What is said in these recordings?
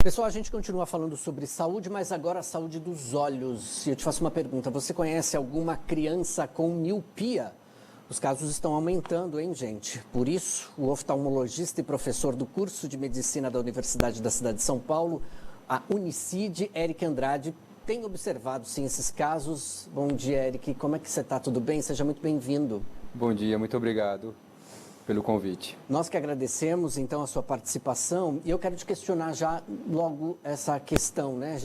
Pessoal, a gente continua falando sobre saúde, mas agora a saúde dos olhos. E eu te faço uma pergunta: você conhece alguma criança com miopia? Os casos estão aumentando, hein, gente? Por isso, o oftalmologista e professor do curso de medicina da Universidade da Cidade de São Paulo, a Unicid, Eric Andrade, tem observado, sim, esses casos. Bom dia, Eric. Como é que você está? Tudo bem? Seja muito bem-vindo. Bom dia, muito obrigado pelo convite. Nós que agradecemos, então, a sua participação, e eu quero te questionar já logo essa questão, né?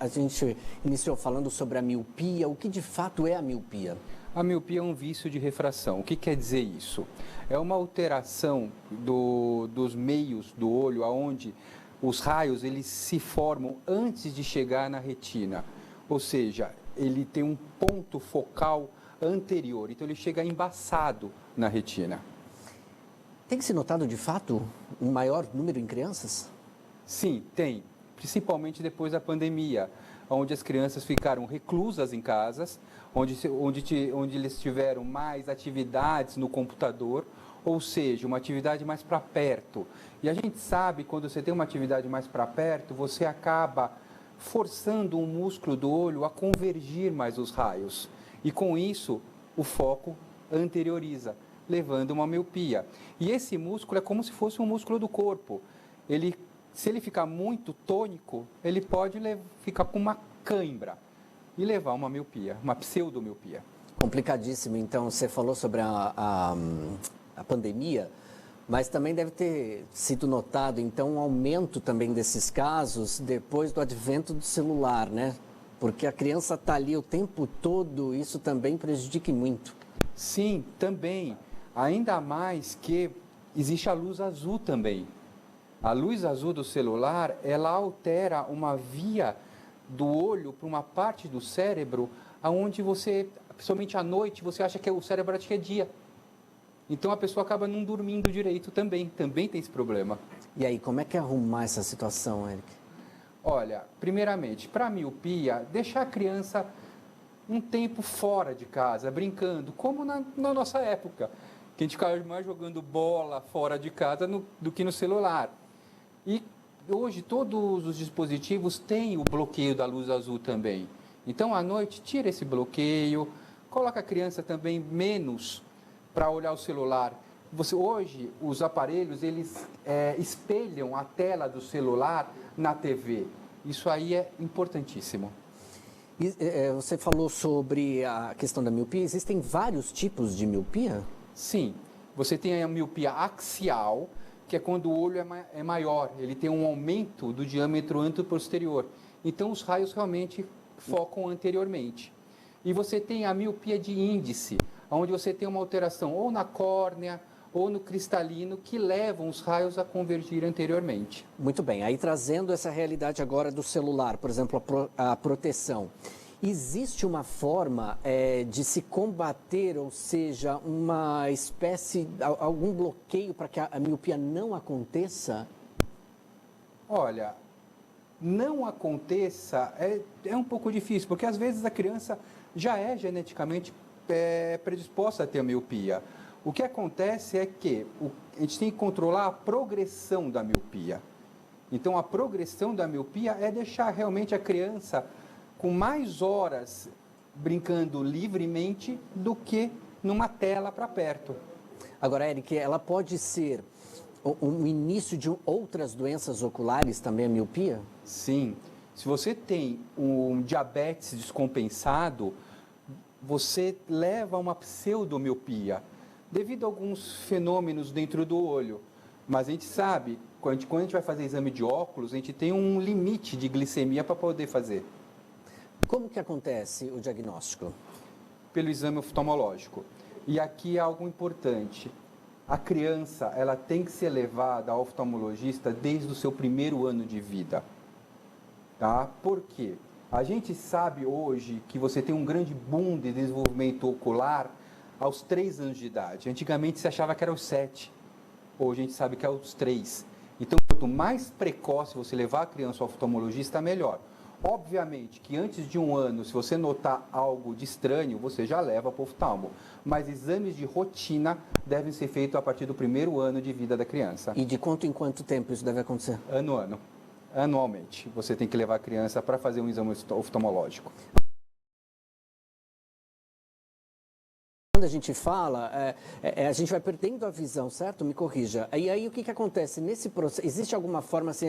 A gente iniciou falando sobre a miopia. O que de fato é a miopia? A miopia é um vício de refração. O que quer dizer isso? É uma alteração dos meios do olho, onde os raios eles se formam antes de chegar na retina. Ou seja, ele tem um ponto focal anterior, então ele chega embaçado na retina. Tem se notado, de fato, um maior número em crianças? Sim, tem. Principalmente depois da pandemia, onde as crianças ficaram reclusas em casas, onde eles tiveram mais atividades no computador, ou seja, uma atividade mais para perto. E a gente sabe, quando você tem uma atividade mais para perto, você acaba forçando o músculo do olho a convergir mais os raios. E com isso, o foco anterioriza, levando uma miopia. E esse músculo é como se fosse um músculo do corpo. Se ele ficar muito tônico, ele pode ficar com uma cãibra e levar uma miopia, uma pseudomiopia. Complicadíssimo. Então, você falou sobre a pandemia, mas também deve ter sido notado, então, um aumento também desses casos depois do advento do celular, né? Porque a criança está ali o tempo todo, isso também prejudica muito. Sim, também. Ainda mais que existe a luz azul também. A luz azul do celular, ela altera uma via do olho para uma parte do cérebro, aonde você, principalmente à noite, você acha que o cérebro acha que é dia. Então a pessoa acaba não dormindo direito também tem esse problema. E aí, como é que é arrumar essa situação, Eric? Olha, primeiramente, para a miopia, deixar a criança um tempo fora de casa, brincando, como na nossa época, que a gente ficava mais jogando bola fora de casa do que no celular. E hoje todos os dispositivos têm o bloqueio da luz azul também. Então, à noite, tira esse bloqueio, coloca a criança também menos para olhar o celular. Hoje, os aparelhos, eles espelham a tela do celular na TV. Isso aí é importantíssimo. E, você falou sobre a questão da miopia. Existem vários tipos de miopia? Sim. Você tem a miopia axial, que é quando o olho é maior. Ele tem um aumento do diâmetro anteposterior. Então, os raios realmente focam anteriormente. E você tem a miopia de índice, onde você tem uma alteração ou na córnea ou no cristalino, que levam os raios a convergir anteriormente. Muito bem. Aí, trazendo essa realidade agora do celular, por exemplo, a proteção. Existe uma forma de se combater, ou seja, uma espécie, algum bloqueio para que a miopia não aconteça? Olha, não aconteça é um pouco difícil, porque às vezes a criança já é geneticamente predisposta a ter miopia. O que acontece é que a gente tem que controlar a progressão da miopia. Então, a progressão da miopia é deixar realmente a criança com mais horas brincando livremente do que numa tela para perto. Agora, Eric, ela pode ser um início de outras doenças oculares também, a miopia? Sim. Se você tem um diabetes descompensado, você leva a uma pseudomiopia, devido a alguns fenômenos dentro do olho. Mas a gente sabe, quando a gente vai fazer exame de óculos, a gente tem um limite de glicemia para poder fazer. Como que acontece o diagnóstico? Pelo exame oftalmológico. E aqui é algo importante. A criança, ela tem que ser levada ao oftalmologista desde o seu primeiro ano de vida. Tá? Por quê? A gente sabe hoje que você tem um grande boom de desenvolvimento ocular aos 3 anos de idade. Antigamente se achava que era aos 7. Hoje a gente sabe que é aos 3. Então, quanto mais precoce você levar a criança ao oftalmologista, melhor. Obviamente que antes de 1 ano, se você notar algo de estranho, você já leva para o oftalmo. Mas exames de rotina devem ser feitos a partir do primeiro ano de vida da criança. E de quanto em quanto tempo isso deve acontecer? Ano a ano. anualmente. Você tem que levar a criança para fazer um exame oftalmológico. Quando a gente fala, a gente vai perdendo a visão, certo? Me corrija. E aí o que, que acontece? Nesse processo, existe alguma forma assim,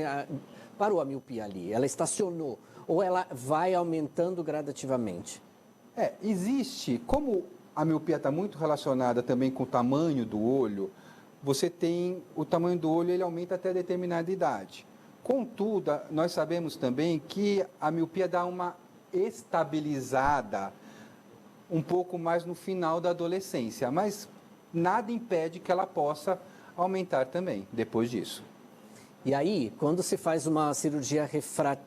parou a miopia ali, ela estacionou, ou ela vai aumentando gradativamente? Existe, como a miopia está muito relacionada também com o tamanho do olho, você tem o tamanho do olho, ele aumenta até determinada idade. Contudo, nós sabemos também que a miopia dá uma estabilizada um pouco mais no final da adolescência, mas nada impede que ela possa aumentar também depois disso. E aí, quando se faz uma cirurgia refratária,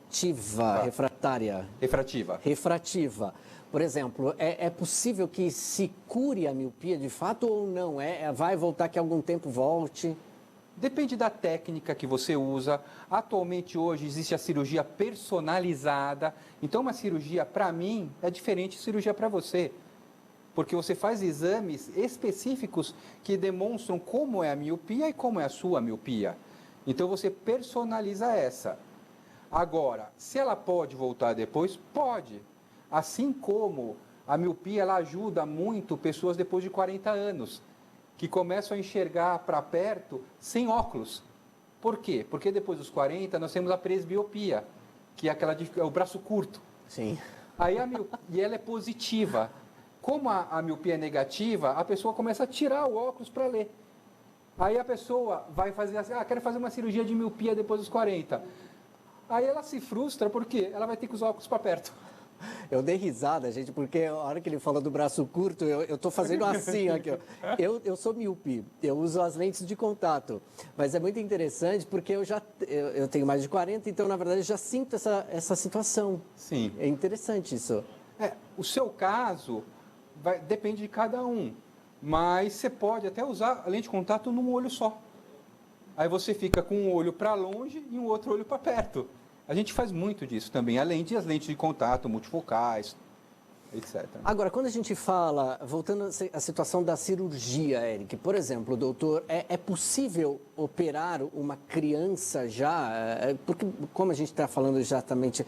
refrativa, por exemplo, é possível que se cure a miopia de fato ou não? Vai voltar que algum tempo volte? Depende da técnica que você usa. Atualmente, hoje, existe a cirurgia personalizada. Então, uma cirurgia, para mim, é diferente de cirurgia para você. Porque você faz exames específicos que demonstram como é a miopia e como é a sua miopia. Então, você personaliza essa. Agora, se ela pode voltar depois, pode. Assim como a miopia, ela ajuda muito pessoas depois de 40 anos, que começam a enxergar para perto sem óculos. Por quê? Porque depois dos 40 nós temos a presbiopia, que é o braço curto. Sim. Aí e ela é positiva. Como a miopia é negativa, a pessoa começa a tirar o óculos para ler. Aí a pessoa vai fazer assim, quero fazer uma cirurgia de miopia depois dos 40. Aí ela se frustra porque ela vai ter que usar óculos para perto. Eu dei risada, gente, porque a hora que ele falou do braço curto, eu estou fazendo assim aqui. Ó. Eu sou míope, eu uso as lentes de contato. Mas é muito interessante porque eu tenho mais de 40, então, na verdade, eu já sinto essa situação. Sim. É interessante isso. O seu caso depende de cada um. Mas você pode até usar a lente de contato num olho só. Aí você fica com um olho para longe e um outro olho para perto. A gente faz muito disso também, além das lentes de contato multifocais, etc. Agora, quando a gente fala, voltando à situação da cirurgia, Eric, por exemplo, doutor, é possível operar uma criança já? Porque, como a gente está falando exatamente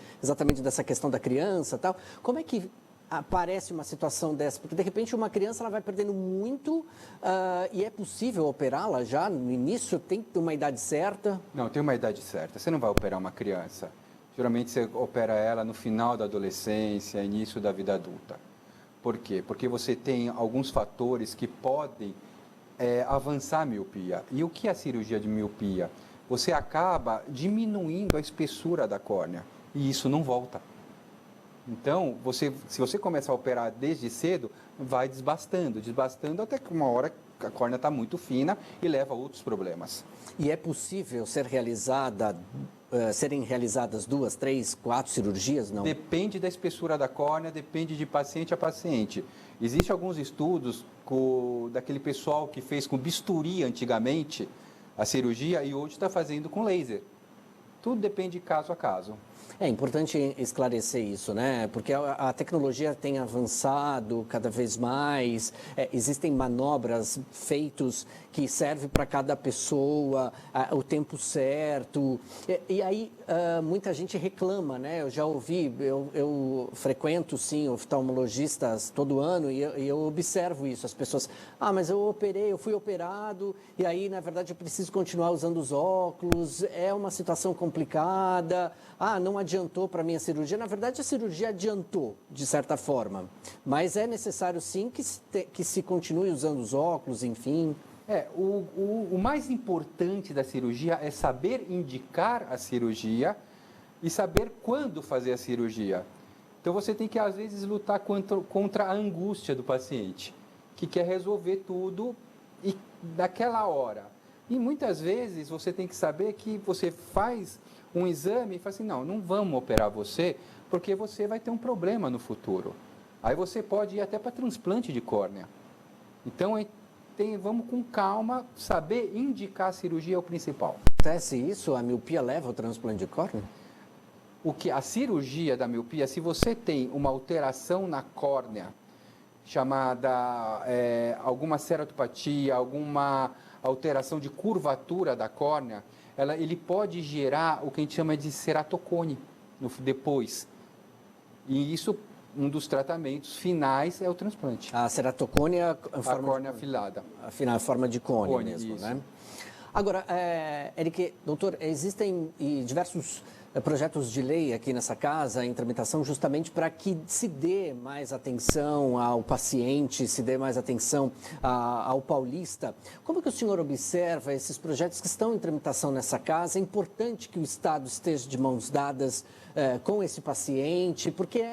dessa questão da criança e tal, como é que aparece uma situação dessa? Porque, de repente, uma criança ela vai perdendo muito e é possível operá-la já no início? Tem uma idade certa? Não, tem uma idade certa. Você não vai operar uma criança. Geralmente você opera ela no final da adolescência, início da vida adulta. Por quê? Porque você tem alguns fatores que podem avançar a miopia. E o que é a cirurgia de miopia? Você acaba diminuindo a espessura da córnea e isso não volta. Então, se você começa a operar desde cedo, vai desbastando até que uma hora a córnea está muito fina e leva a outros problemas. E é possível serem realizadas 2, 3, 4 cirurgias, não? Depende da espessura da córnea, depende de paciente a paciente. Existem alguns estudos daquele pessoal que fez com bisturi antigamente a cirurgia e hoje está fazendo com laser. Tudo depende de caso a caso. É importante esclarecer isso, né? Porque a tecnologia tem avançado cada vez mais, existem manobras feitas que servem para cada pessoa, o tempo certo. E aí, muita gente reclama, né? Eu já ouvi, eu frequento, sim, oftalmologistas todo ano e eu observo isso. As pessoas, mas eu fui operado e aí, na verdade, eu preciso continuar usando os óculos, é uma situação complicada, não adiantou para a minha cirurgia. Na verdade, a cirurgia adiantou, de certa forma. Mas é necessário, sim, que se continue usando os óculos, enfim. O mais importante da cirurgia é saber indicar a cirurgia e saber quando fazer a cirurgia. Então, você tem que, às vezes, lutar contra a angústia do paciente, que quer resolver tudo e daquela hora. E, muitas vezes, você tem que saber que você faz um exame e fala assim, não vamos operar você, porque você vai ter um problema no futuro. Aí você pode ir até para transplante de córnea. Então, vamos com calma, saber indicar a cirurgia é o principal. Acontece isso? A miopia leva ao transplante de córnea? A cirurgia da miopia, se você tem uma alteração na córnea, chamada alguma ceratopatia, alguma alteração de curvatura da córnea, ele pode gerar o que a gente chama de ceratocone depois. E isso, um dos tratamentos finais é o transplante. A ceratocone é a córnea afilada. Afinal, a forma de cone mesmo, isso. né? Agora, Eric, doutor, existem diversos projetos de lei aqui nessa casa em tramitação justamente para que se dê mais atenção ao paciente, se dê mais atenção ao paulista. Como que o senhor observa esses projetos que estão em tramitação nessa casa? É importante que o Estado esteja de mãos dadas com esse paciente, porque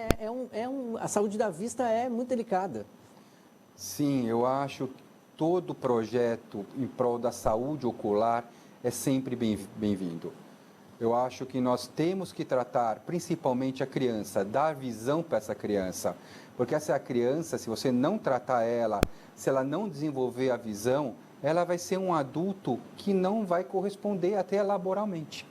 a saúde da vista é muito delicada. Sim, eu acho que todo projeto em prol da saúde ocular é sempre bem-vindo. Eu acho que nós temos que tratar principalmente a criança, dar visão para essa criança, porque essa criança, se você não tratar ela, se ela não desenvolver a visão, ela vai ser um adulto que não vai corresponder até laboralmente.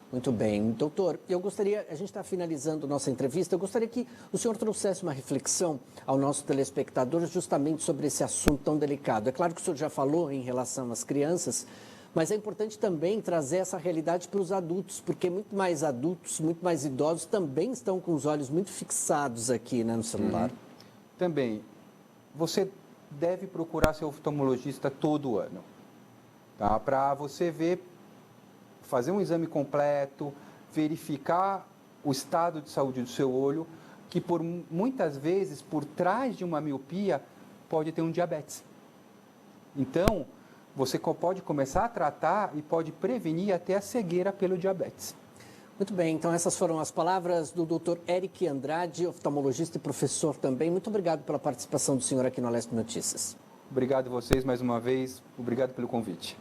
Muito bem. Doutor, a gente está finalizando nossa entrevista, eu gostaria que o senhor trouxesse uma reflexão ao nosso telespectador justamente sobre esse assunto tão delicado. É claro que o senhor já falou em relação às crianças, mas é importante também trazer essa realidade para os adultos, porque muito mais adultos, muito mais idosos também estão com os olhos muito fixados aqui, né, no celular. Também, você deve procurar seu oftalmologista todo ano, tá? Para você ver, fazer um exame completo, verificar o estado de saúde do seu olho, que muitas vezes, por trás de uma miopia, pode ter um diabetes. Então, você pode começar a tratar e pode prevenir até a cegueira pelo diabetes. Muito bem, então essas foram as palavras do Dr. Eric Andrade, oftalmologista e professor também. Muito obrigado pela participação do senhor aqui no Alesp Notícias. Obrigado a vocês mais uma vez, obrigado pelo convite.